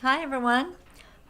Hi, everyone.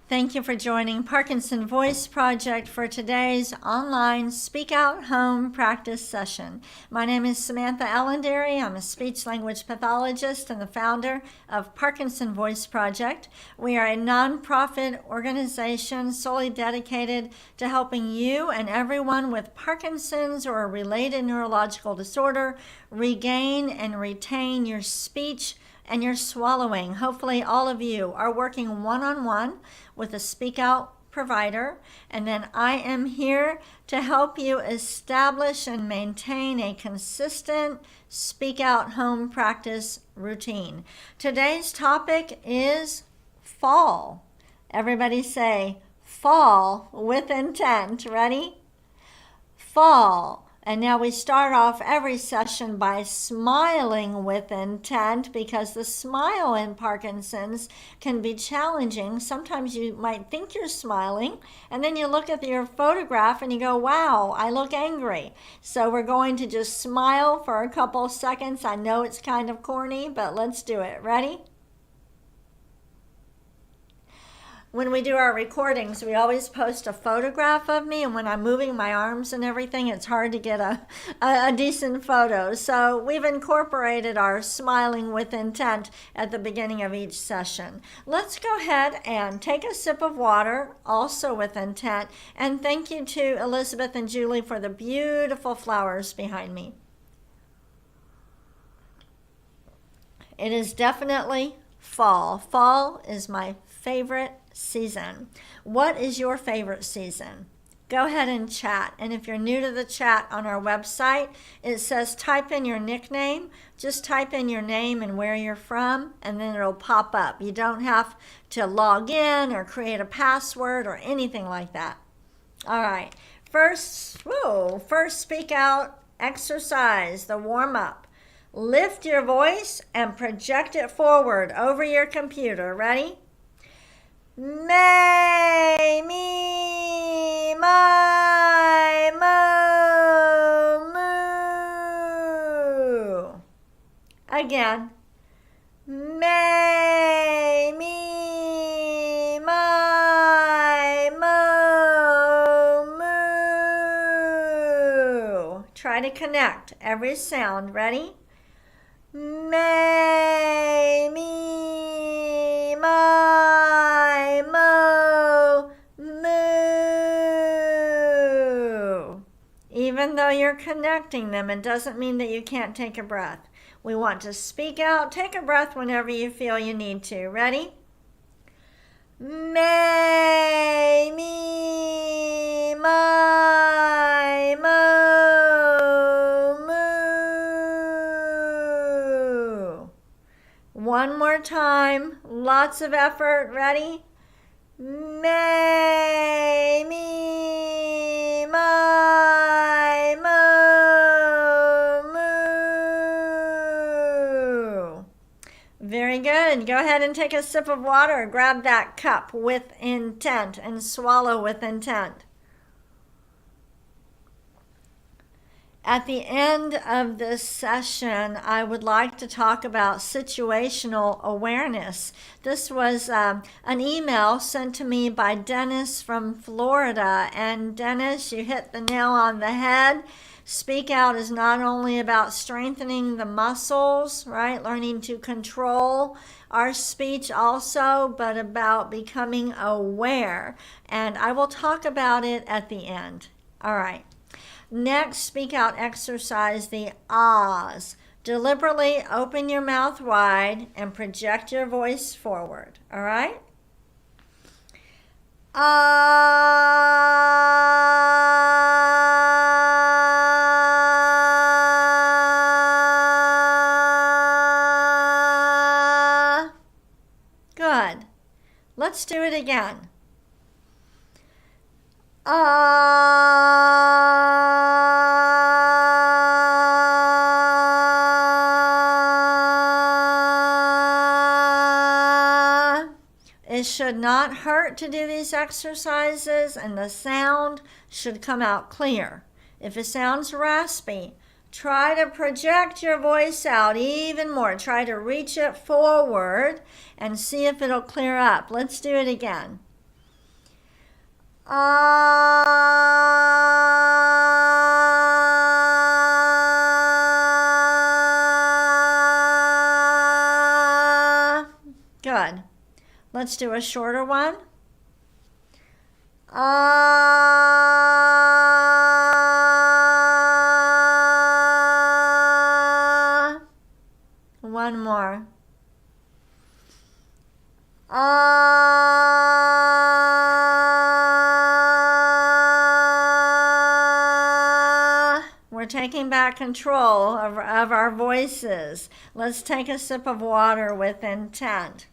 Thank you for joining Parkinson Voice Project for today's online Speak Out Home practice session. My name is Samantha Allendary. I'm a speech language pathologist and the founder of Parkinson Voice Project. We are a nonprofit organization solely dedicated to helping you and everyone with Parkinson's or a related neurological disorder regain and retain your speech and your swallowing. Hopefully all of you are working one-on-one with a Speak Out provider, and then I am here to help you establish and maintain a consistent Speak Out home practice routine. Today's topic is fall. Everybody say fall with intent. Ready? Fall. And now we start off every session by smiling with intent, because the smile in Parkinson's can be challenging. Sometimes you might think you're smiling, and then you look at your photograph and you go, wow, I look angry. So we're going to just smile for a couple seconds. I know it's kind of corny, but let's do it. Ready? When we do our recordings, we always post a photograph of me, and when I'm moving my arms and everything, it's hard to get a decent photo. So we've incorporated our smiling with intent at the beginning of each session. Let's go ahead and take a sip of water, also with intent, and thank you to Elizabeth and Julie for the beautiful flowers behind me. It is definitely fall. Fall is my favorite season. What is your favorite season? Go ahead and chat. And if you're new to the chat on our website, it says type in your nickname. Just type in your name and where you're from, and then it'll pop up. You don't have to log in or create a password or anything like that. All right. First Speak Out exercise, the warm-up. Lift your voice and project it forward over your computer. Ready? May, me, my, mo, moo. Again. May, me, my, mo, moo. Try to connect every sound. Ready? May, me, my, mo, moo. Even though you're connecting them, it doesn't mean that you can't take a breath. We want to speak out. Take a breath whenever you feel you need to. Ready? May, me, my, mo, moo. One more time. Lots of effort. Ready? May, me, my, mo, moo. Very good. Go ahead and take a sip of water. Grab that cup with intent and swallow with intent. At the end of this session, I would like to talk about situational awareness. This was an email sent to me by Dennis from Florida. And Dennis, you hit the nail on the head. Speak Out is not only about strengthening the muscles, right, learning to control our speech also, but about becoming aware. And I will talk about it at the end. All right. Next, Speak Out exercise, the ahs. Deliberately open your mouth wide and project your voice forward. All right? Ah. Good. Let's do it again. It should not hurt to do these exercises, and the sound should come out clear. If it sounds raspy, Try to project your voice out even more. Try to reach it forward and see if it'll clear up. Let's do it again. Good. Let's do a shorter one. One more. We're taking back control of our voices. Let's take a sip of water with intent.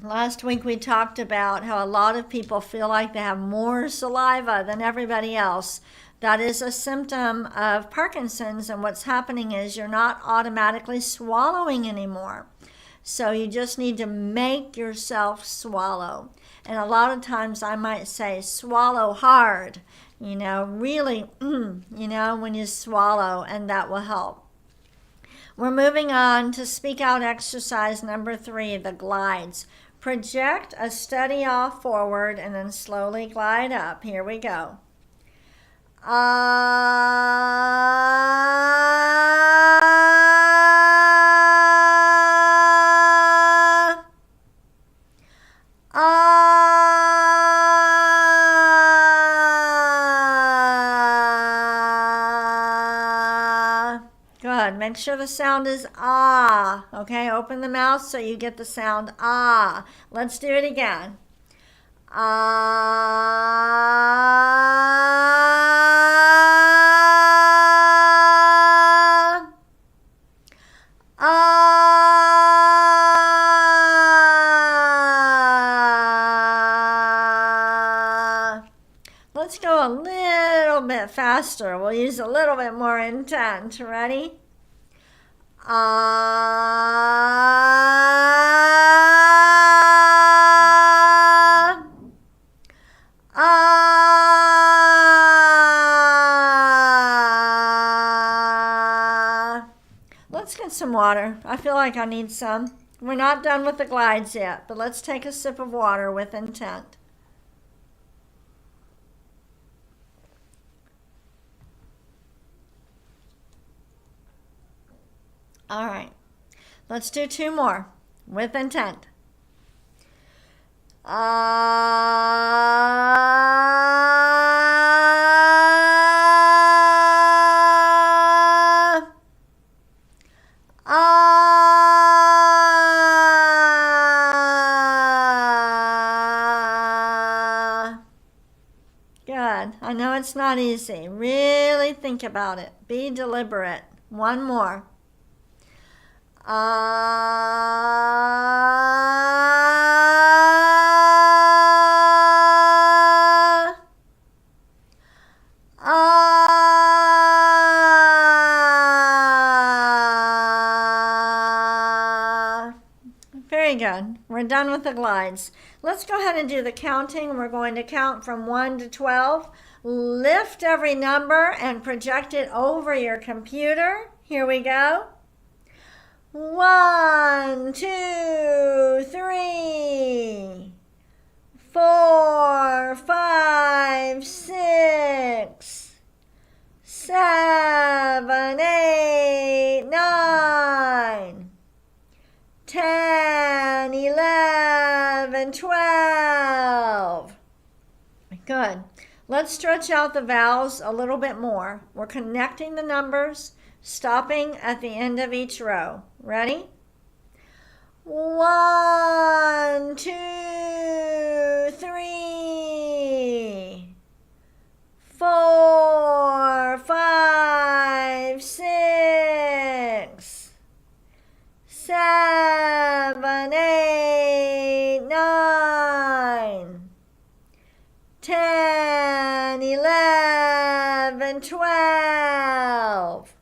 Last week we talked about how a lot of people feel like they have more saliva than everybody else. That is a symptom of Parkinson's, and what's happening is you're not automatically swallowing anymore. So you just need to make yourself swallow. And a lot of times I might say swallow hard, really, when you swallow, and that will help. We're moving on to speak out exercise number 3, the glides. Project a steady off forward and then slowly glide up. Here we go. Good. Make sure the sound is ah. Okay, open the mouth so you get the sound ah. Let's do it again. Ah. Ah. Let's go a little bit faster. We'll use a little bit more intent. Ready? Ah. Ah. Let's get some water. I feel like I need some. We're not done with the glides yet, but let's take a sip of water with intent. All right, let's do 2 more with intent. Good. I know it's not easy. Really think about it. Be deliberate. 1 more. Very good. We're done with the glides. Let's go ahead and do the counting. We're going to count from 1 to 12. Lift every number and project it over your computer. Here we go. 1, 2, 3, 4, 5, 6, 7, 8, 9, 10, 11, 12. Good. Let's stretch out the vowels a little bit more. We're connecting the numbers, stopping at the end of each row. Ready? 1, 2, 3, 4, 5, 6, 7, 8, 9, 10, 11, 12.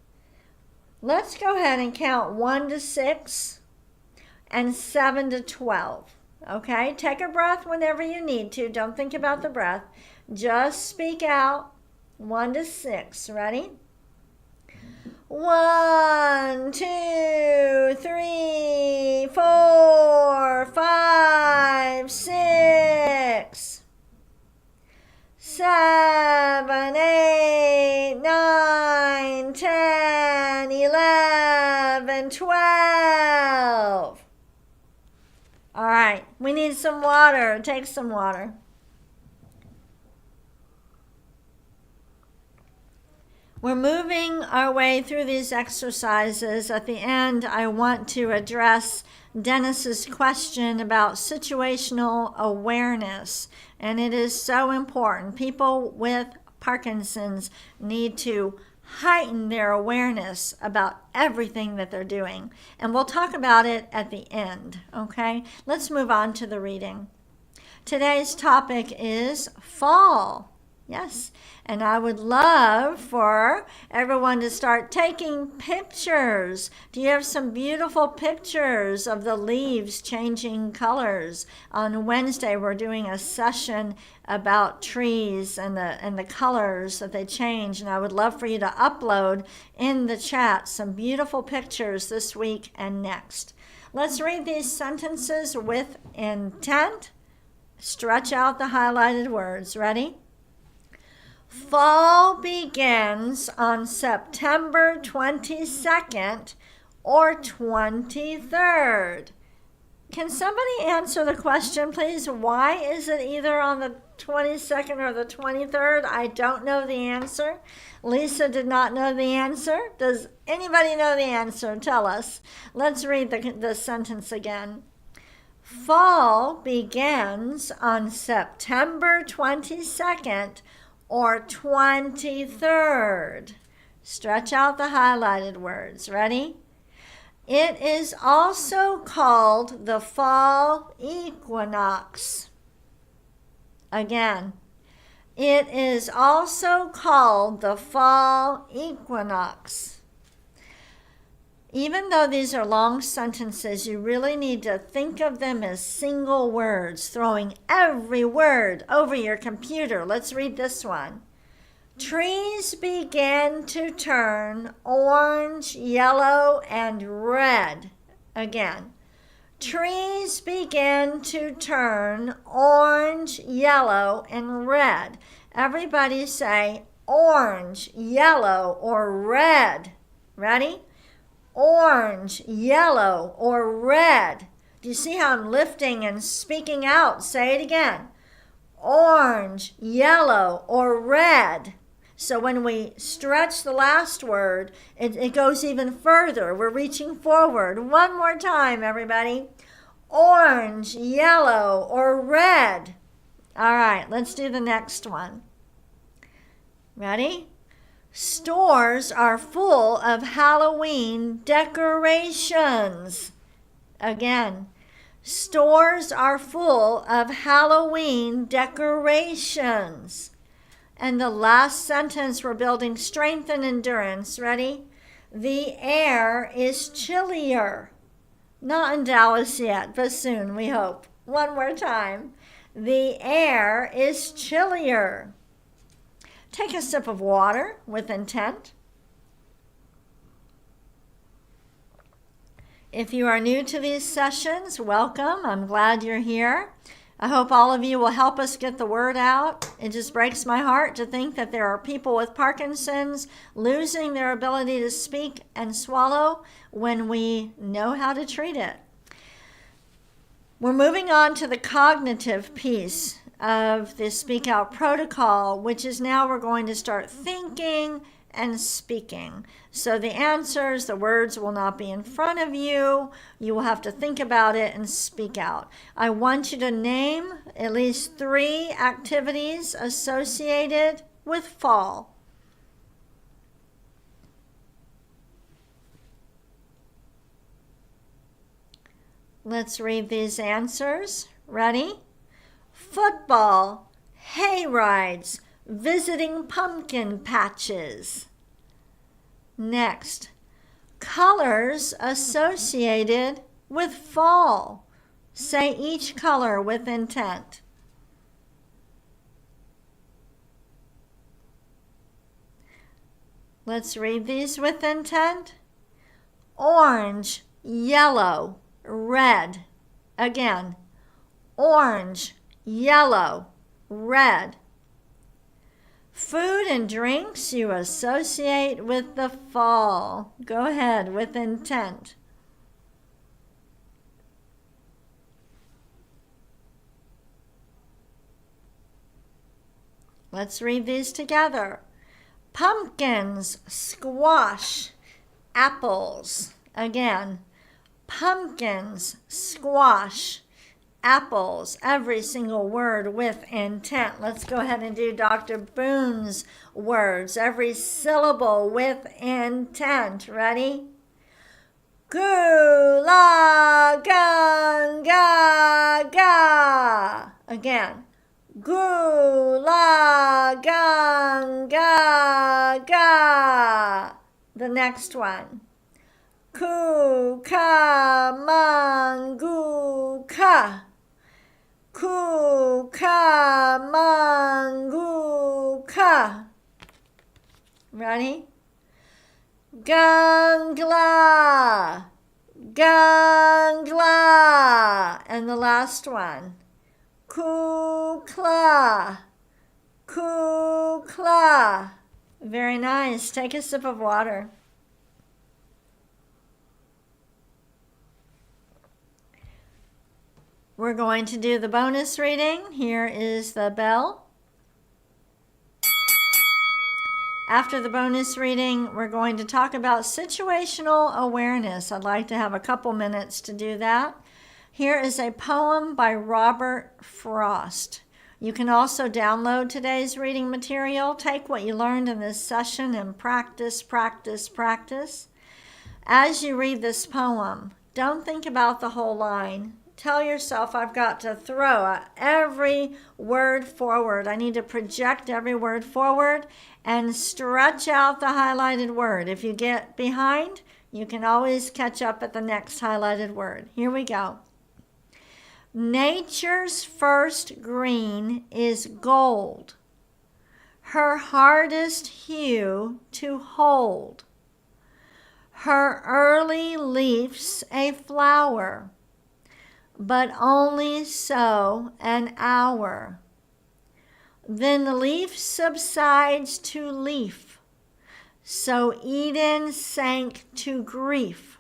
Let's go ahead and count 1 to 6 and 7 to 12. Okay, take a breath whenever you need to. Don't think about the breath. Just speak out 1 to 6. Ready? 1, 2, 3, 4, 5, 6, 7, 8, 9, 10, 11, 12. All right, we need some water. Take some water. We're moving our way through these exercises. At the end, I want to address Dennis's question about situational awareness, and it is so important. People with Parkinson's need to heighten their awareness about everything that they're doing, and we'll talk about it at the end, okay? Let's move on to the reading. Today's topic is fall. Yes, and I would love for everyone to start taking pictures. Do you have some beautiful pictures of the leaves changing colors? On Wednesday, we're doing a session about trees and the colors that they change, and I would love for you to upload in the chat some beautiful pictures this week and next. Let's read these sentences with intent. Stretch out the highlighted words. Ready? Fall begins on September 22nd or 23rd. Can somebody answer the question, please? Why is it either on the 22nd or the 23rd? I don't know the answer. Lisa did not know the answer. Does anybody know the answer? Tell us. Let's read the sentence again. Fall begins on September 22nd or 23rd. Stretch out the highlighted words. Ready? It is also called the fall equinox. Again, it is also called the fall equinox. Even though these are long sentences, you really need to think of them as single words, throwing every word over your computer. Let's read this one. Trees began to turn orange, yellow, and red. Again, trees began to turn orange, yellow, and red. Everybody say orange, yellow, or red. Ready? Orange, yellow, or red. Do you see how I'm lifting and speaking out? Say it again. Orange, yellow, or red. So when we stretch the last word, it goes even further. We're reaching forward. One more time, everybody. Orange, yellow, or red. All right, let's do the next one. Ready? Stores are full of Halloween decorations. Again, stores are full of Halloween decorations. And the last sentence, we're building strength and endurance. Ready? The air is chillier. Not in Dallas yet, but soon, we hope. One more time. The air is chillier. Take a sip of water with intent. If you are new to these sessions, welcome. I'm glad you're here. I hope all of you will help us get the word out. It just breaks my heart to think that there are people with Parkinson's losing their ability to speak and swallow when we know how to treat it. We're moving on to the cognitive piece of the Speak Out protocol, which is now we're going to start thinking and speaking. So the answers, the words will not be in front of you. You will have to think about it and speak out. I want you to name at least 3 activities associated with fall. Let's read these answers. Ready? Football, hay rides, visiting pumpkin patches. Next, colors associated with fall. Say each color with intent. Let's read these with intent. Orange, yellow, red. Again, orange, yellow, red. Food and drinks you associate with the fall. Go ahead with intent. Let's read these together. Pumpkins, squash, apples. Again, pumpkins, squash, apples. Every single word with intent. Let's go ahead and do Dr. Boone's words. Every syllable with intent. Ready? Gula gun ga ga. Again. Gula gun ga ga. The next one. Ku ka mangu ka. Ku ka mangu ka. Ready? Gangla. Gangla. And the last one. Kukla. Kukla. Very nice. Take a sip of water. We're going to do the bonus reading. Here is the bell. After the bonus reading, we're going to talk about situational awareness. I'd like to have a couple minutes to do that. Here is a poem by Robert Frost. You can also download today's reading material. Take what you learned in this session and practice, practice, practice. As you read this poem, don't think about the whole line. Tell yourself, I've got to throw every word forward. I need to project every word forward and stretch out the highlighted word. If you get behind, you can always catch up at the next highlighted word. Here we go. Nature's first green is gold, her hardest hue to hold. Her early leaf's a flower, but only so an hour. Then leaf subsides to leaf, so Eden sank to grief.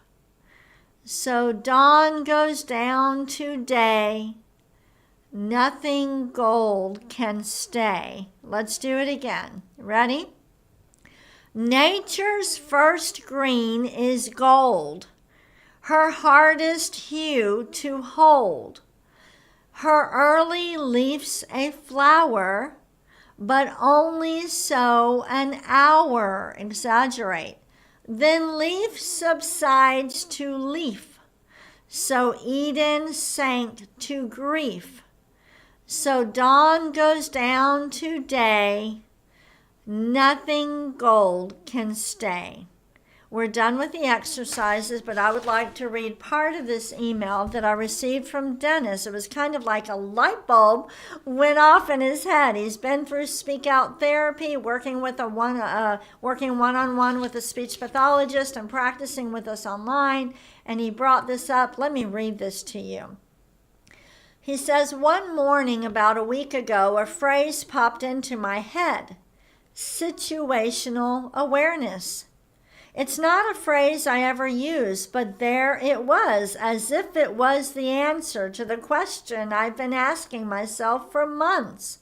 So dawn goes down to day, nothing gold can stay. Let's do it again. Ready? Nature's first green is gold, her hardest hue to hold. Her early leaf's a flower, but only so an hour. Exaggerate. Then leaf subsides to leaf, so Eden sank to grief. So dawn goes down to day, nothing gold can stay. We're done with the exercises, but I would like to read part of this email that I received from Dennis. It was kind of like a light bulb went off in his head. He's been through speak out therapy, working one-on-one with a speech pathologist and practicing with us online, and he brought this up. Let me read this to you. He says, one morning about a week ago, a phrase popped into my head: situational awareness. It's not a phrase I ever use, but there it was, as if it was the answer to the question I've been asking myself for months.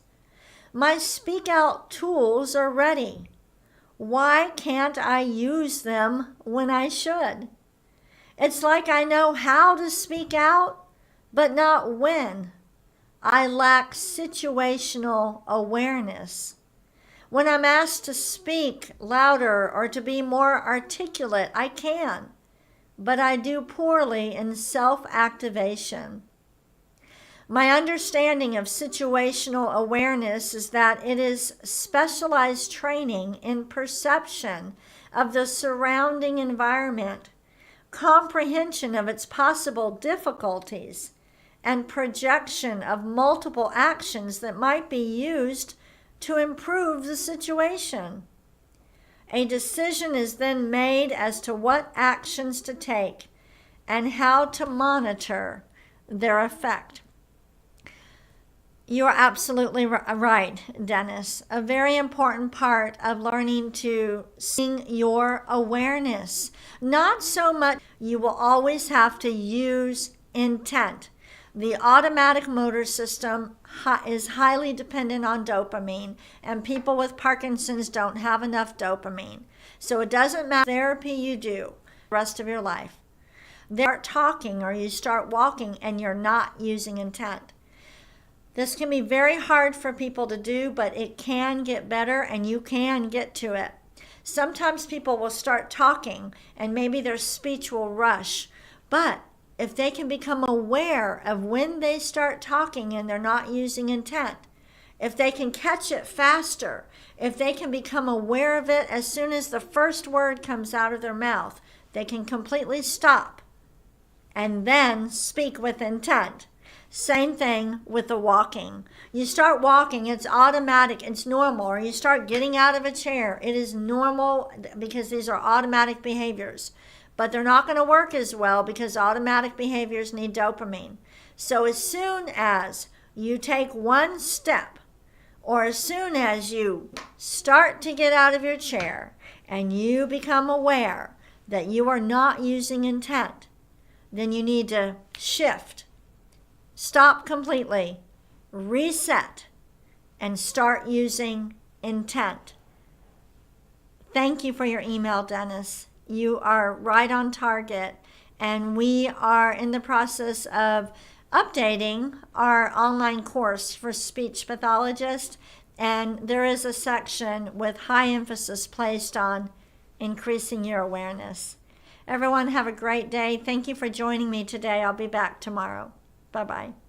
My speak out tools are ready. Why can't I use them when I should? It's like I know how to speak out, but not when. I lack situational awareness. When I'm asked to speak louder or to be more articulate, I can, but I do poorly in self-activation. My understanding of situational awareness is that it is specialized training in perception of the surrounding environment, comprehension of its possible difficulties, and projection of multiple actions that might be used to improve the situation. A decision is then made as to what actions to take and how to monitor their effect. You're absolutely right, Dennis. A very important part of learning to sing your awareness. Not so much, you will always have to use intent. The automatic motor system is highly dependent on dopamine, and people with Parkinson's don't have enough dopamine. So it doesn't matter therapy you do the rest of your life. They start talking or you start walking and you're not using intent. This can be very hard for people to do, but it can get better and you can get to it. Sometimes people will start talking and maybe their speech will rush, but if they can become aware of when they start talking and they're not using intent, if they can catch it faster, if they can become aware of it as soon as the first word comes out of their mouth, they can completely stop and then speak with intent. Same thing with the walking. You start walking, it's automatic, it's normal. Or you start getting out of a chair, it is normal because these are automatic behaviors. But they're not going to work as well because automatic behaviors need dopamine. So as soon as you take one step, or as soon as you start to get out of your chair and you become aware that you are not using intent, then you need to shift. Stop completely, reset, and start using intent. Thank you for your email, Dennis. You are right on target, and we are in the process of updating our online course for speech pathologists, and there is a section with high emphasis placed on increasing your awareness. Everyone have a great day. Thank you for joining me today. I'll be back tomorrow. Bye-bye.